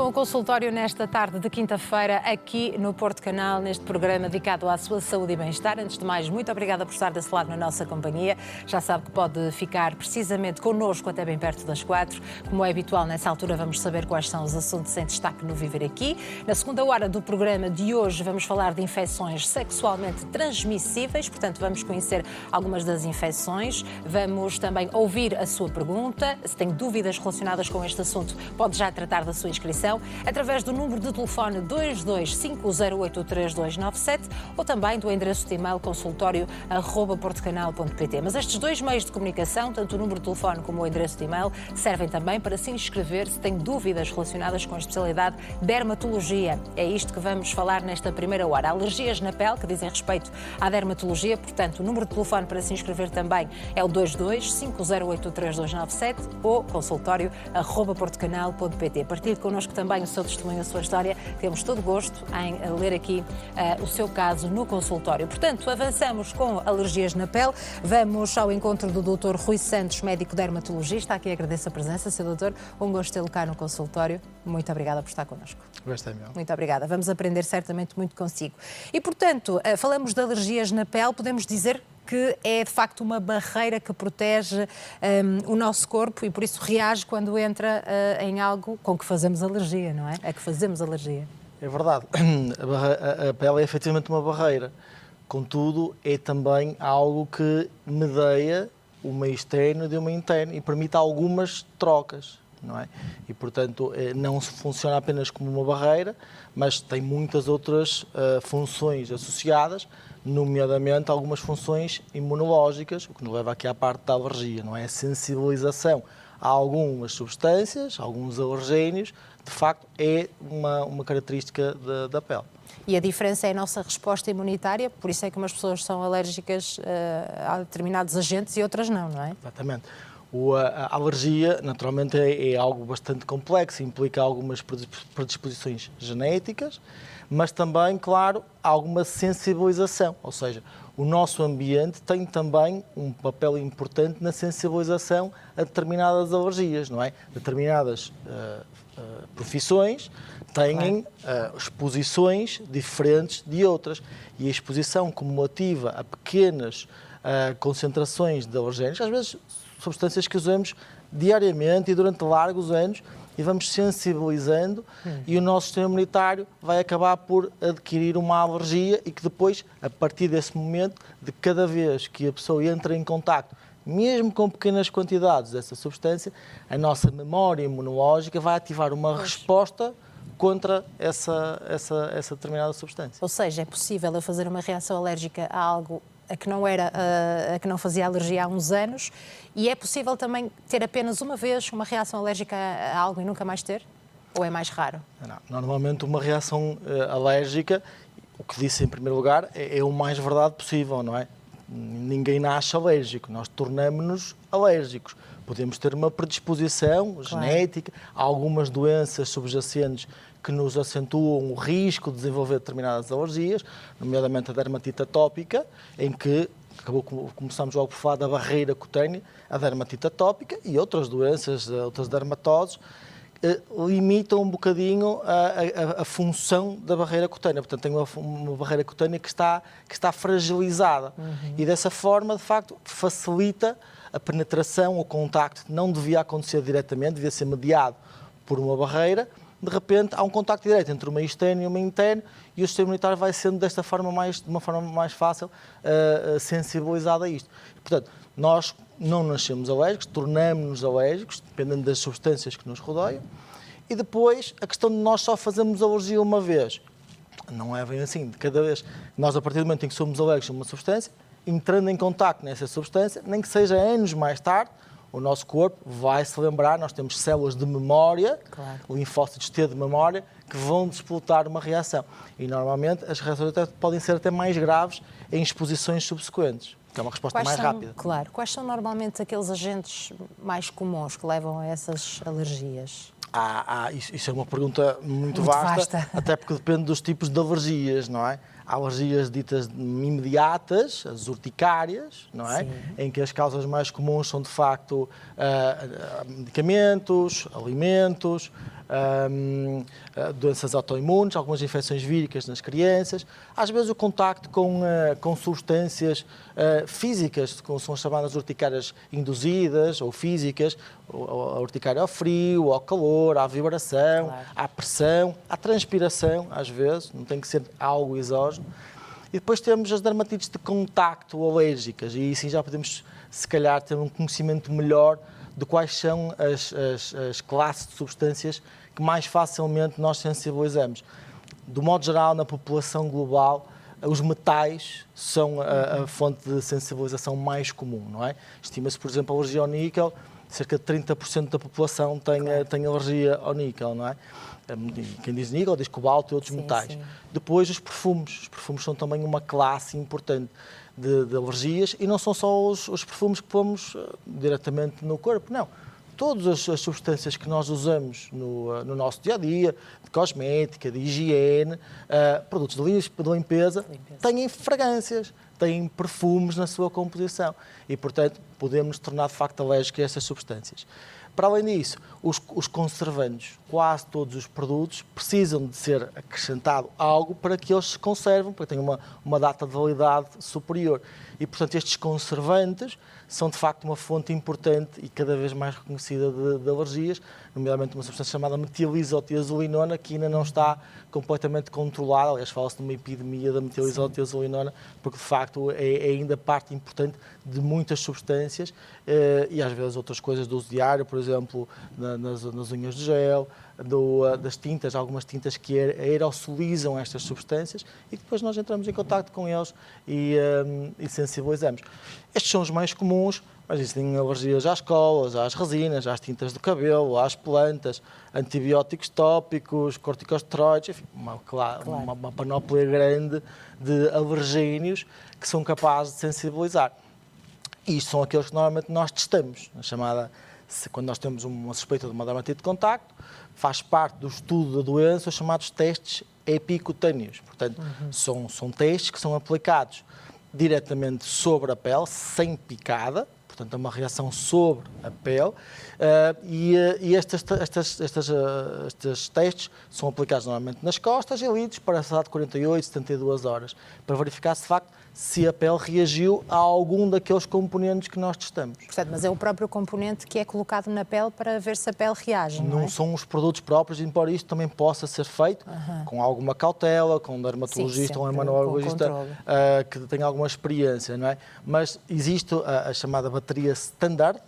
com o consultório nesta tarde de quinta-feira aqui no Porto Canal, neste programa dedicado à sua saúde e bem-estar. Antes de mais, muito obrigada por estar desse lado na nossa companhia. Já sabe que pode ficar precisamente connosco até bem perto das 4. Como é habitual, nessa altura vamos saber quais são os assuntos em destaque no Viver Aqui. Na segunda hora do programa de hoje vamos falar de infecções sexualmente transmissíveis, portanto vamos conhecer algumas das infecções. Vamos também ouvir a sua pergunta. Se tem dúvidas relacionadas com este assunto, pode já tratar da sua inscrição através do número de telefone 225083297 ou também do endereço de e-mail consultório@portocanal.pt. Mas estes dois meios de comunicação, tanto o número de telefone como o endereço de e-mail, servem também para se inscrever se tem dúvidas relacionadas com a especialidade dermatologia. É isto que vamos falar nesta primeira hora. Alergias na pele que dizem respeito à dermatologia, portanto, o número de telefone para se inscrever também é o 225083297 ou consultório@portocanal.pt. Partilhe connosco também o seu testemunho, a sua história. Temos todo o gosto em ler aqui o seu caso no consultório. Portanto, avançamos com alergias na pele. Vamos ao encontro do Dr. Rui Santos, médico dermatologista. Aqui agradeço a presença, Sr. Doutor. Um gosto tê-lo cá no consultório. Muito obrigada por estar connosco. Gosto é meu. Muito obrigada. Vamos aprender certamente muito consigo. E, portanto, falamos de alergias na pele. Podemos dizer que é de facto uma barreira que protege o nosso corpo e por isso reage quando entra em algo com que fazemos alergia, não é? É que fazemos alergia. É verdade. A pele é efetivamente uma barreira. Contudo, é também algo que medeia o meio externo de uma interno e permite algumas trocas, não é? E, portanto, não funciona apenas como uma barreira, mas tem muitas outras funções associadas, nomeadamente algumas funções imunológicas, o que nos leva aqui à parte da alergia, não é? A sensibilização a algumas substâncias, alguns alergénios, de facto é uma característica da pele. E a diferença é a nossa resposta imunitária, por isso é que umas pessoas são alérgicas a determinados agentes e outras não, não é? Exatamente. A alergia, naturalmente, é algo bastante complexo, implica algumas predisposições genéticas, mas também, claro, alguma sensibilização, ou seja, o nosso ambiente tem também um papel importante na sensibilização a determinadas alergias, não é? Determinadas profissões têm exposições diferentes de outras e a exposição cumulativa a pequenas concentrações de alergénios, às vezes substâncias que usamos diariamente e durante largos anos e vamos sensibilizando e o nosso sistema imunitário vai acabar por adquirir uma alergia e que depois, a partir desse momento, de cada vez que a pessoa entra em contacto, mesmo com pequenas quantidades dessa substância, a nossa memória imunológica vai ativar uma resposta contra essa determinada substância. Ou seja, é possível eu fazer uma reação alérgica a algo a que não fazia alergia há uns anos e é possível também ter apenas uma vez uma reação alérgica a algo e nunca mais ter? Ou é mais raro? Não, normalmente uma reação alérgica, o que disse em primeiro lugar, é o mais verdade possível, não é? Ninguém nasce alérgico, nós tornamos-nos alérgicos. Podemos ter uma predisposição genética, algumas doenças subjacentes que nos acentuam o risco de desenvolver determinadas alergias, nomeadamente a dermatite atópica, em que começamos logo por falar da barreira cutânea, a dermatite atópica e outras doenças, outras dermatoses, limitam um bocadinho a função da barreira cutânea. Portanto, tem uma barreira cutânea que está fragilizada. E dessa forma, de facto, facilita a penetração, o contacto. Não devia acontecer diretamente, devia ser mediado por uma barreira. De repente, há um contacto direto entre uma externa e uma interna e o sistema imunitário vai sendo de uma forma mais fácil sensibilizado a isto. Portanto, nós não nascemos alérgicos, tornamos-nos alérgicos, dependendo das substâncias que nos rodeiam, e depois a questão de nós só fazermos alergia uma vez. Não é bem assim. De cada vez, nós a partir do momento em que somos alérgicos a uma substância, entrando em contacto nessa substância, nem que seja anos mais tarde, o nosso corpo vai se lembrar, nós temos células de memória, linfócitos T de memória, que vão disputar uma reação. E normalmente as reações podem ser até mais graves em exposições subsequentes, que é uma resposta mais rápida. Claro. Quais são normalmente aqueles agentes mais comuns que levam a essas alergias? Isso é uma pergunta muito vasta, até porque depende dos tipos de alergias, não é? Há alergias ditas imediatas, as urticárias, não é? Sim. Em que as causas mais comuns são, de facto, medicamentos, alimentos, doenças autoimunes, algumas infecções víricas nas crianças, às vezes o contacto com substâncias físicas, como são chamadas urticárias induzidas ou físicas, a urticária ao frio, ao calor, à vibração, claro, à pressão, à transpiração, às vezes, não tem que ser algo exógeno. E depois temos as dermatites de contacto alérgicas, e assim já podemos, se calhar, ter um conhecimento melhor de quais são as classes de substâncias que mais facilmente nós sensibilizamos. Do modo geral, na população global, os metais são a fonte de sensibilização mais comum, não é? Estima-se, por exemplo, a alergia ao níquel, cerca de 30% da população tem alergia ao níquel, não é? Quem diz níquel diz cobalto e outros metais. Sim. Depois os perfumes são também uma classe importante de alergias, e não são só os perfumes que pomos diretamente no corpo, não. Todas as substâncias que nós usamos no nosso dia-a-dia, de cosmética, de higiene, produtos de limpeza, têm fragrâncias, têm perfumes na sua composição e, portanto, podemos nos tornar de facto alérgicos a essas substâncias. Para além disso, os conservantes, quase todos os produtos, precisam de ser acrescentado algo para que eles se conservem, para que tenham uma data de validade superior. E, portanto, estes conservantes são, de facto, uma fonte importante e cada vez mais reconhecida de alergias, nomeadamente uma substância chamada metilisotiazolinona, que ainda não está completamente controlada. Aliás, fala-se de uma epidemia da metilisotiazolinona, porque, de facto, é ainda parte importante de muitas substâncias e, às vezes, outras coisas do uso diário, por exemplo, nas unhas de gel, das tintas, algumas tintas que aerosolizam estas substâncias e que depois nós entramos em contacto com eles e sensibilizamos. Estes são os mais comuns, mas existem alergias às colas, às resinas, às tintas do cabelo, às plantas, antibióticos tópicos, corticosteroides, enfim, uma panóplia grande de alergénios que são capazes de sensibilizar. E isto são aqueles que normalmente nós testamos, quando nós temos uma suspeita de uma dermatite de contacto, faz parte do estudo da doença os chamados testes epicutâneos. Portanto, são testes que são aplicados diretamente sobre a pele, sem picada, portanto, é uma reação sobre a pele, e estes testes são aplicados normalmente nas costas e lidos para a de 48, 72 horas, para verificar se de facto se a pele reagiu a algum daqueles componentes que nós testamos. Portanto, mas é o próprio componente que é colocado na pele para ver se a pele reage, não é? Não são os produtos próprios, embora isto também possa ser feito com alguma cautela, com um dermatologista ou um imunologista que tenha alguma experiência, não é? Mas existe a chamada bateria standard,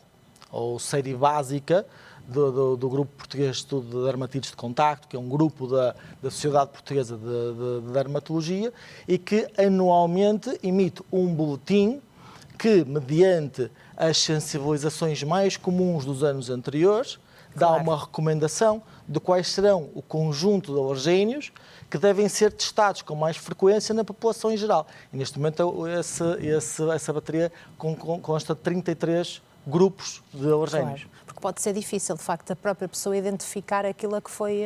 ou série básica, do Grupo Português de Estudo de Dermatites de Contacto, que é um grupo da Sociedade Portuguesa de Dermatologia e que anualmente emite um boletim que, mediante as sensibilizações mais comuns dos anos anteriores, dá uma recomendação de quais serão o conjunto de alergénios que devem ser testados com mais frequência na população em geral. E neste momento essa bateria consta de 33 grupos de alergénios. Claro, porque pode ser difícil, de facto, a própria pessoa identificar aquilo a que foi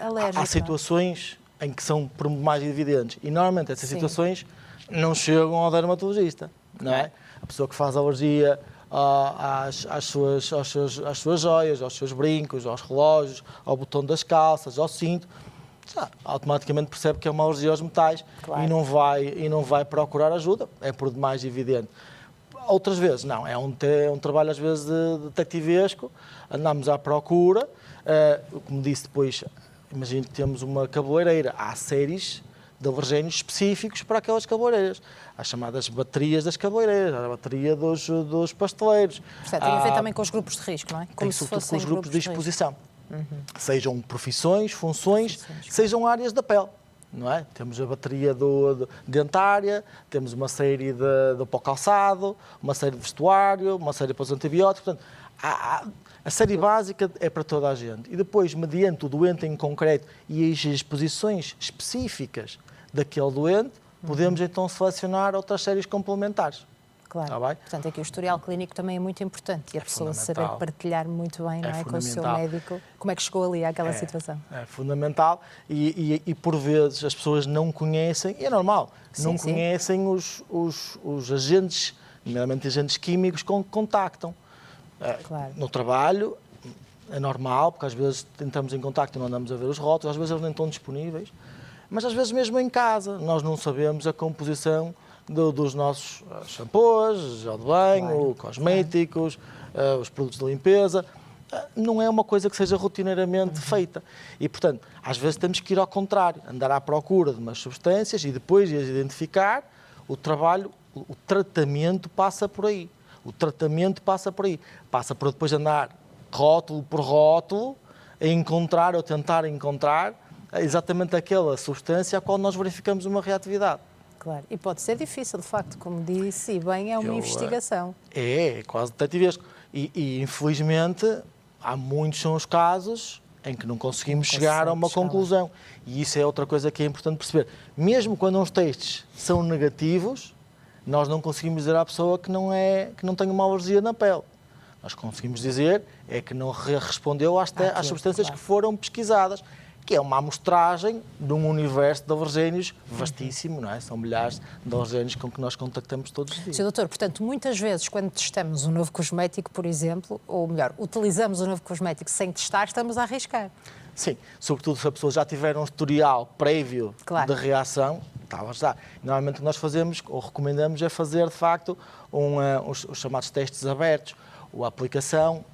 alérgica. Há situações em que são mais evidentes e normalmente essas situações não chegam ao dermatologista, não é? A pessoa que faz alergia às suas joias, aos seus brincos, aos relógios, ao botão das calças, ao cinto, automaticamente percebe que é uma alergia aos metais e não vai procurar ajuda, é por demais evidente. Outras vezes, não, é um trabalho às vezes de detetivesco, andamos à procura, como disse depois, imagino que temos uma cabeleireira, há séries de alergénios específicos para aquelas cabeleireiras, há chamadas baterias das cabeleireiras, há a bateria dos pasteleiros. Portanto, tem a ver também com os grupos de risco, não é? Tem sobretudo com os grupos de exposição, sejam profissões, funções, sejam áreas da pele. Não é? Temos a bateria dentária, temos uma série para o calçado, uma série de vestuário, uma série para os antibióticos. Portanto, a série básica é para toda a gente. E depois, mediante o doente em concreto e as exposições específicas daquele doente, podemos então selecionar outras séries complementares. Claro. Tá bem? Portanto, aqui o historial clínico também é muito importante e a pessoa saber partilhar muito bem, não é, com o seu médico como é que chegou ali àquela situação. É fundamental e por vezes as pessoas não conhecem, e é normal, não conhecem os agentes, nomeadamente agentes químicos, com que contactam. No trabalho, é normal, porque às vezes tentamos em contacto e não andamos a ver os rótulos, às vezes eles nem estão disponíveis, mas às vezes mesmo em casa nós não sabemos a composição dos nossos shampoos, gel de banho, cosméticos, os produtos de limpeza. Não é uma coisa que seja rotineiramente feita. E, portanto, às vezes temos que ir ao contrário, andar à procura de umas substâncias e depois de as identificar, o tratamento passa por aí. O tratamento passa por aí. Passa por depois andar rótulo por rótulo, a encontrar ou tentar encontrar exatamente aquela substância a qual nós verificamos uma reatividade. Claro, e pode ser difícil, de facto, como disse, e bem, é uma investigação. É quase detetivesco. E infelizmente, há muitos são os casos em que não conseguimos chegar a uma conclusão. E isso é outra coisa que é importante perceber. Mesmo quando uns testes são negativos, nós não conseguimos dizer à pessoa que não tem uma alergia na pele. Nós conseguimos dizer é que não respondeu às substâncias que foram pesquisadas, que é uma amostragem de um universo de alergénios vastíssimo, não é? São milhares de alergénios com que nós contactamos todos os dias. Sr. Doutor, portanto, muitas vezes quando testamos um novo cosmético, por exemplo, ou melhor, utilizamos um novo cosmético sem testar, estamos a arriscar. Sim, sobretudo se a pessoa já tiver um historial prévio de reação, está. Normalmente o que nós fazemos, ou recomendamos, é fazer, de facto, os chamados testes abertos, ou a aplicação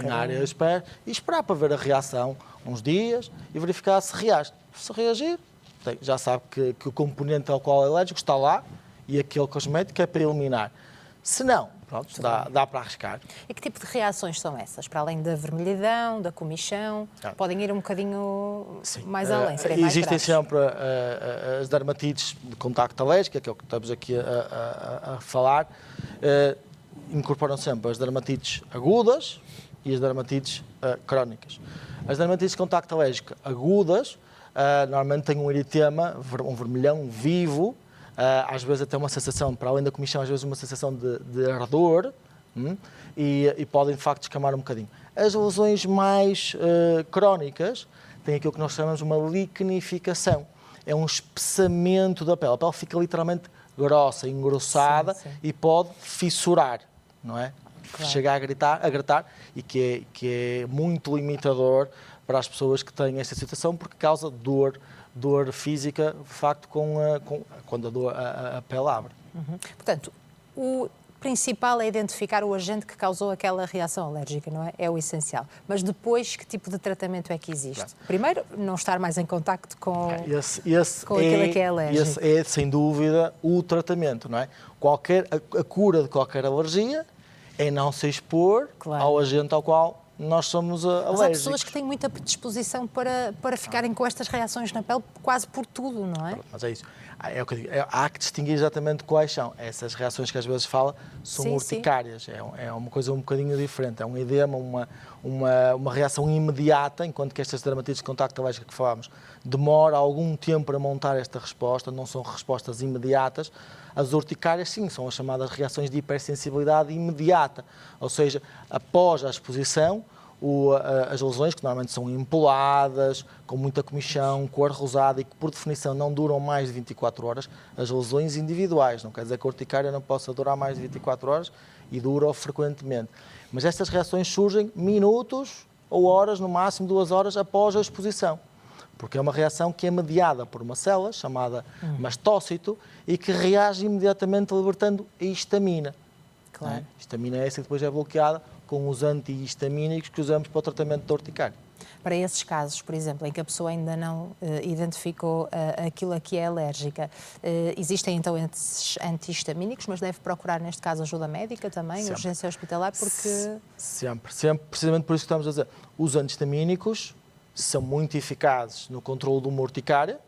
em área expert, e esperar para ver a reação uns dias e verificar se reage. Se reagir, já sabe que o componente ao qual é alérgico está lá e aquele cosmético é para eliminar. Se não, pronto, dá para arriscar. E que tipo de reações são essas? Para além da vermelhidão, da comichão, podem ir um bocadinho mais além, serem mais Existem graves? sempre as dermatites de contacto alérgico, que é o que estamos aqui a falar. Incorporam sempre as dermatites agudas e as dermatites crónicas. As dermatites de contacto alérgico agudas normalmente têm um eritema, um vermelhão vivo, às vezes até uma sensação, para além da comichão, às vezes uma sensação de ardor, e podem de facto descamar um bocadinho. As lesões mais crónicas têm aquilo que nós chamamos de uma liquenificação. É um espessamento da pele. A pele fica literalmente grossa, engrossada e pode fissurar, não é? Claro. Chega a gritar e que é muito limitador para as pessoas que têm esta situação porque causa dor física, de facto, quando a pele abre. Portanto, o principal é identificar o agente que causou aquela reação alérgica, não é? É o essencial. Mas depois, que tipo de tratamento é que existe? Claro. Primeiro, não estar mais em contacto com aquilo que é alérgico. Esse é, sem dúvida, o tratamento, não é? A cura de qualquer alergia é não se expor ao agente ao qual nós somos alérgicos. Mas há pessoas que têm muita predisposição para ficarem com estas reações na pele quase por tudo, não é? Mas é isso. É o que eu digo. Há que distinguir exatamente quais são. Essas reações que às vezes fala são urticárias. É uma coisa um bocadinho diferente. É um edema, uma reação imediata, enquanto que estas dermatites de contacto alérgico que falámos demora algum tempo para montar esta resposta, não são respostas imediatas. As urticárias, sim, são as chamadas reações de hipersensibilidade imediata. Ou seja, após a exposição, as lesões, que normalmente são empoladas, com muita comichão, cor rosada e que, por definição, não duram mais de 24 horas, as lesões individuais. Não quer dizer que a urticária não possa durar mais de 24 horas e dura frequentemente. Mas estas reações surgem minutos ou horas, no máximo 2 horas, após a exposição. Porque é uma reação que é mediada por uma célula chamada mastócito e que reage imediatamente libertando a histamina. Claro. A histamina é essa que depois é bloqueada com os antihistamínicos que usamos para o tratamento da urticária. Para esses casos, por exemplo, em que a pessoa ainda não identificou aquilo a que é alérgica, existem então esses antihistamínicos, mas deve procurar, neste caso, ajuda médica também, urgência hospitalar, porque... Sempre, precisamente por isso que estamos a dizer. Os antihistamínicos são muito eficazes no controle de uma urticária,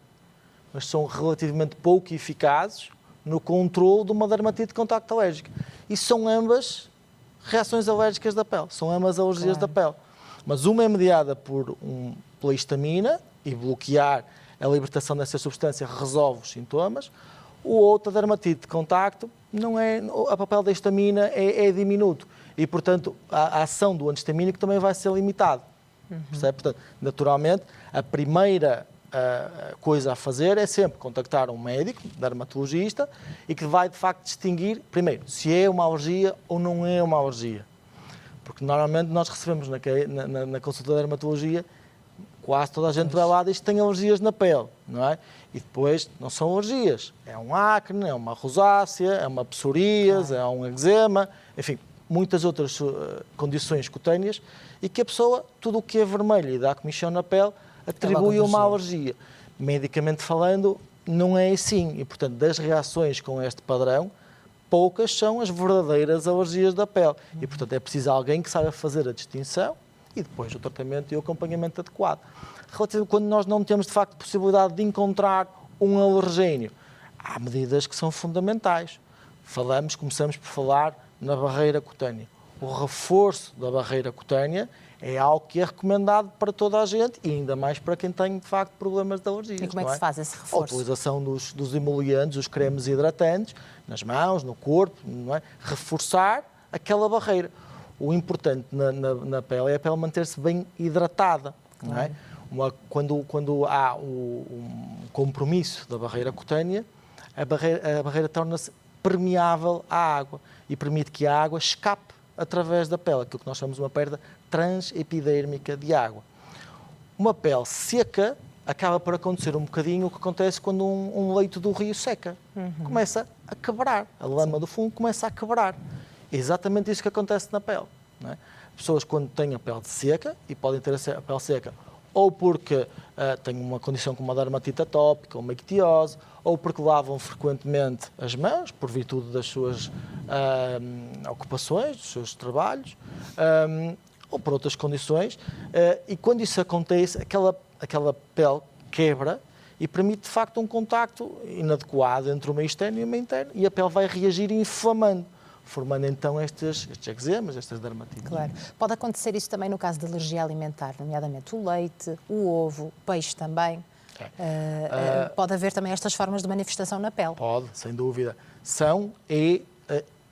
mas são relativamente pouco eficazes no controle de uma dermatite de contacto alérgico. E são ambas reações alérgicas da pele, são ambas alergias da pele. Mas uma é mediada pela histamina e bloquear a libertação dessa substância resolve os sintomas. O outro, a dermatite de contacto, não é, a papel da histamina é diminuto e, portanto, a ação do antihistamínico também vai ser limitada. Percebe? Portanto, naturalmente, a primeira coisa a fazer é sempre contactar um médico, dermatologista, e que vai, de facto, distinguir, primeiro, se é uma alergia ou não é uma alergia. Porque normalmente nós recebemos na consulta de dermatologia, quase toda a gente vai lá e diz que tem alergias na pele, não é? E depois não são alergias, é um acne, é uma rosácea, é uma psoríase, é um eczema, enfim, muitas outras condições cutâneas e que a pessoa, tudo o que é vermelho e dá comichão na pele, atribui uma alergia. Medicamente falando, não é assim. E, portanto, das reações com este padrão, poucas são as verdadeiras alergias da pele. E, portanto, é preciso alguém que saiba fazer a distinção e depois o tratamento e o acompanhamento adequado. Relativamente quando nós não temos, de facto, possibilidade de encontrar um alergénio, há medidas que são fundamentais. Começamos por falar na barreira cutânea. O reforço da barreira cutânea é algo que é recomendado para toda a gente e ainda mais para quem tem, de facto, problemas de alergias. E como é que se faz esse reforço? A utilização dos emolientes, os cremes hidratantes, nas mãos, no corpo, não é? Reforçar aquela barreira. O importante na pele é a pele manter-se bem hidratada. Não é? Quando há um compromisso da barreira cutânea, a barreira torna-se permeável à água e permite que a água escape através da pele, aquilo que nós chamamos de uma perda transepidérmica de água. Uma pele seca acaba por acontecer um bocadinho o que acontece quando um leito do rio seca. Começa a quebrar, a lama do fundo começa a quebrar. É exatamente isso que acontece na pele. Não é? Pessoas quando têm a pele seca, e podem ter a pele seca ou porque têm uma condição como a dermatite atópica, ou uma ictiose, ou porque lavam frequentemente as mãos, por virtude das suas ocupações, dos seus trabalhos, ou por outras condições, e quando isso acontece, aquela pele quebra e permite, de facto, um contacto inadequado entre o meio externo e o meio interno, e a pele vai reagir inflamando, formando então estes eczemas, estas dermatites. Claro. Pode acontecer isso também no caso de alergia alimentar, nomeadamente o leite, o ovo, o peixe também. Pode haver também estas formas de manifestação na pele. Pode, sem dúvida. São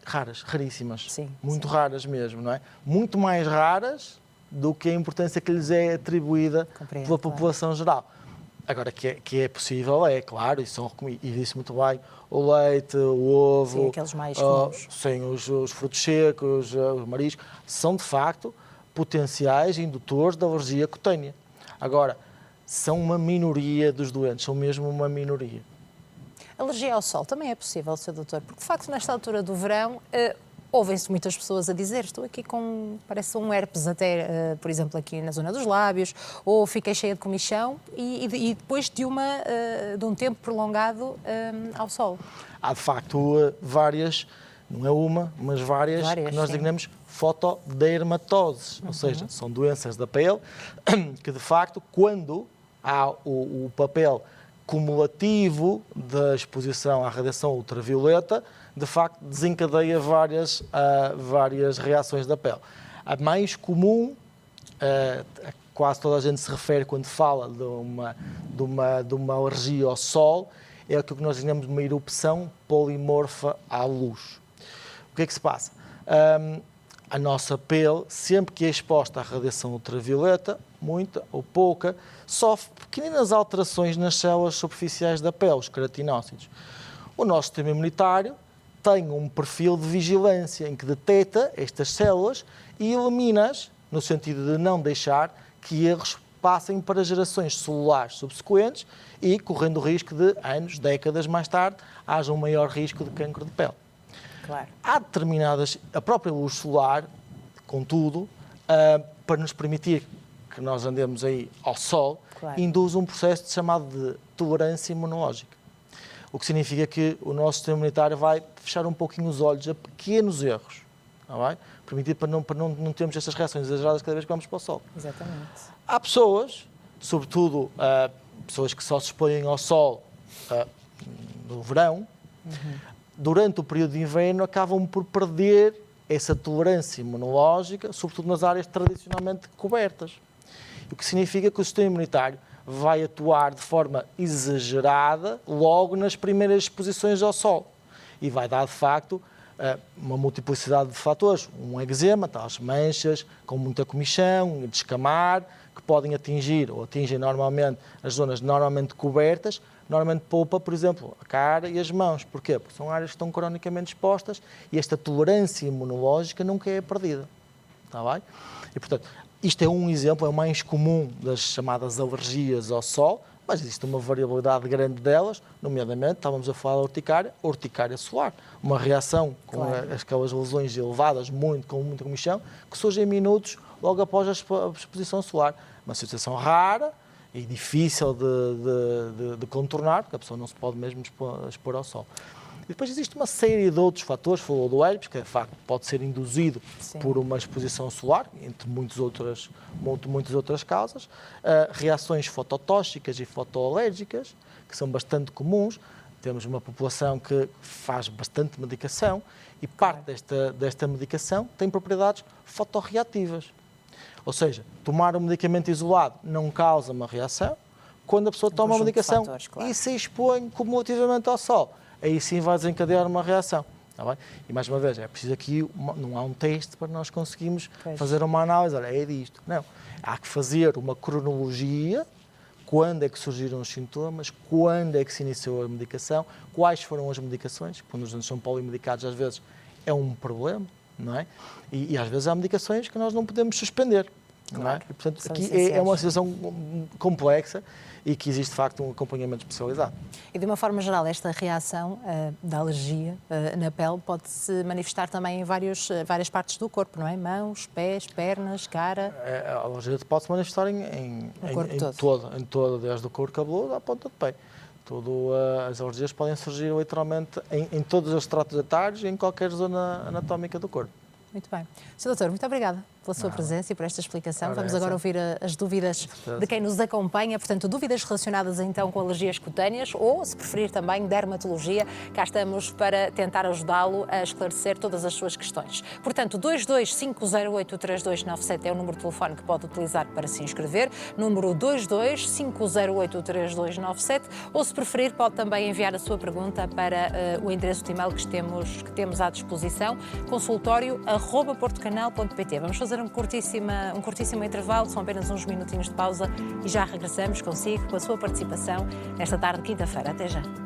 raras, raríssimas. Sim, muito raras mesmo, não é? Muito mais raras do que a importância que lhes é atribuída pela população geral. Agora, que é possível, é claro, e disse muito bem, o leite, o ovo, sim, aqueles mais comuns. Sim, os frutos secos, os mariscos, são de facto potenciais indutores de alergia cutânea. Agora, são uma minoria dos doentes, são mesmo uma minoria. Alergia ao sol também é possível, Sr. Doutor, porque de facto nesta altura do verão ouvem-se muitas pessoas a dizer estou aqui com, parece um herpes até, por exemplo, aqui na zona dos lábios, ou fiquei cheia de comichão e depois de um tempo prolongado ao sol. Há de facto várias, não é uma, mas várias que nós designamos fotodermatoses, ou seja, são doenças da pele que de facto quando há o papel cumulativo da exposição à radiação ultravioleta, de facto desencadeia várias reações da pele. A mais comum, quase toda a gente se refere quando fala de uma alergia ao sol, é aquilo que nós designamos de uma erupção polimorfa à luz. O que é que se passa? A nossa pele, sempre que é exposta à radiação ultravioleta, muita ou pouca, sofre pequenas alterações nas células superficiais da pele, os queratinócitos. O nosso sistema imunitário tem um perfil de vigilância em que detecta estas células e elimina-as, no sentido de não deixar que erros passem para gerações celulares subsequentes e correndo o risco de, anos, décadas mais tarde, haja um maior risco de cancro de pele. Claro. Há determinadas, a própria luz solar, contudo, para nos permitir que nós andemos aí ao sol, induz um processo chamado de tolerância imunológica. O que significa que o nosso sistema imunitário vai fechar um pouquinho os olhos a pequenos erros, não é? Permitir para não termos estas reações exageradas cada vez que vamos para o sol. Exatamente. Há pessoas, sobretudo pessoas que só se expõem ao sol no verão, durante o período de inverno acabam por perder essa tolerância imunológica, sobretudo nas áreas tradicionalmente cobertas. O que significa que o sistema imunitário vai atuar de forma exagerada logo nas primeiras exposições ao sol e vai dar, de facto, uma multiplicidade de fatores. Um eczema, tais manchas com muita comichão, descamar, que podem atingir ou atingem normalmente as zonas normalmente cobertas, normalmente poupa, por exemplo, a cara e as mãos. Porquê? Porque são áreas que estão cronicamente expostas e esta tolerância imunológica nunca é perdida. está bem? E, portanto, isto é um exemplo, é o mais comum das chamadas alergias ao sol, mas existe uma variabilidade grande delas, nomeadamente, estávamos a falar da urticária solar, uma reação com aquelas lesões elevadas, com muita comichão, que surge em minutos logo após a exposição solar. Uma situação rara e difícil de contornar, porque a pessoa não se pode mesmo expor ao sol. E depois existe uma série de outros fatores, falou do herpes, que de facto pode ser induzido por uma exposição solar, entre muitas outras causas, reações fototóxicas e fotoalérgicas, que são bastante comuns. Temos uma população que faz bastante medicação e parte desta medicação tem propriedades fotorreativas. Ou seja, tomar um medicamento isolado não causa uma reação, quando a pessoa toma a medicação e se expõe cumulativamente ao sol, aí sim vai desencadear uma reação. Está bem? E mais uma vez, é preciso aqui, não há um teste para nós conseguirmos fazer uma análise, olha, é disto. Não, há que fazer uma cronologia, quando é que surgiram os sintomas, quando é que se iniciou a medicação, quais foram as medicações, quando os doentes são polimedicados às vezes é um problema, não é? E às vezes há medicações que nós não podemos suspender. Não é? E, portanto, aqui é uma situação complexa e que existe, de facto, um acompanhamento especializado. E, de uma forma geral, esta reação da alergia na pele pode-se manifestar também em várias partes do corpo, não é? Mãos, pés, pernas, cara... A alergia pode-se manifestar em todo, desde o couro cabeludo à ponta do pé. As alergias podem surgir, literalmente, em todos os estratos etários e em qualquer zona anatómica do corpo. Muito bem. Sr. Doutor, muito obrigada pela sua presença e por esta explicação. Vamos agora ouvir as dúvidas de quem nos acompanha. Portanto, dúvidas relacionadas então com alergias cutâneas ou, se preferir também, dermatologia. Cá estamos para tentar ajudá-lo a esclarecer todas as suas questões. Portanto, 225083297 é o número de telefone que pode utilizar para se inscrever. Número 225083297 ou, se preferir, pode também enviar a sua pergunta para o endereço de e-mail que temos à disposição, consultório@portocanal.pt. Vamos fazer um curtíssimo intervalo, são apenas uns minutinhos de pausa e já regressamos consigo com a sua participação nesta tarde de quinta-feira. Até já.